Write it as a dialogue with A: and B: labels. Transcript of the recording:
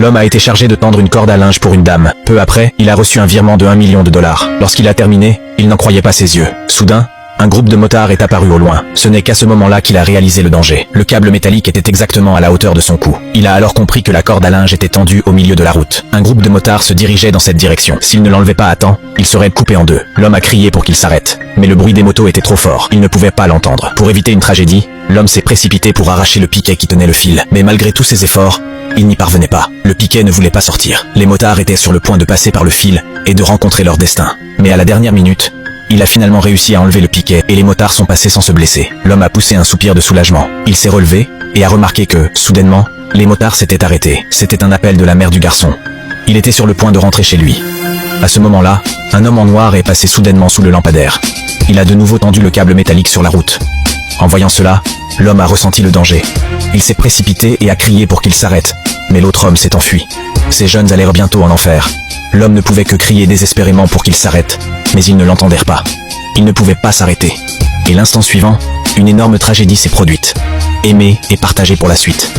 A: L'homme a été chargé de tendre une corde à linge pour une dame. Peu après, il a reçu un virement de 1 million de dollars. Lorsqu'il a terminé, il n'en croyait pas ses yeux. Soudain, un groupe de motards est apparu au loin. Ce n'est qu'à ce moment-là qu'il a réalisé le danger. Le câble métallique était exactement à la hauteur de son cou. Il a alors compris que la corde à linge était tendue au milieu de la route. Un groupe de motards se dirigeait dans cette direction. S'il ne l'enlevait pas à temps, il serait coupé en deux. L'homme a crié pour qu'il s'arrête. Mais le bruit des motos était trop fort. Il ne pouvait pas l'entendre. Pour éviter une tragédie, l'homme s'est précipité pour arracher le piquet qui tenait le fil. Mais malgré tous ses efforts, il n'y parvenait pas. Le piquet ne voulait pas sortir. Les motards étaient sur le point de passer par le fil et de rencontrer leur destin. Mais à la dernière minute, il a finalement réussi à enlever le piquet et les motards sont passés sans se blesser. L'homme a poussé un soupir de soulagement. Il s'est relevé et a remarqué que, soudainement, les motards s'étaient arrêtés. C'était un appel de la mère du garçon. Il était sur le point de rentrer chez lui. À ce moment-là, un homme en noir est passé soudainement sous le lampadaire. Il a de nouveau tendu le câble métallique sur la route. En voyant cela, l'homme a ressenti le danger. Il s'est précipité et a crié pour qu'il s'arrête. Mais l'autre homme s'est enfui. Ces jeunes allèrent bientôt en enfer. L'homme ne pouvait que crier désespérément pour qu'il s'arrête, mais ils ne l'entendèrent pas. Il ne pouvait pas s'arrêter. Et l'instant suivant, une énorme tragédie s'est produite. Aimé et partagé pour la suite.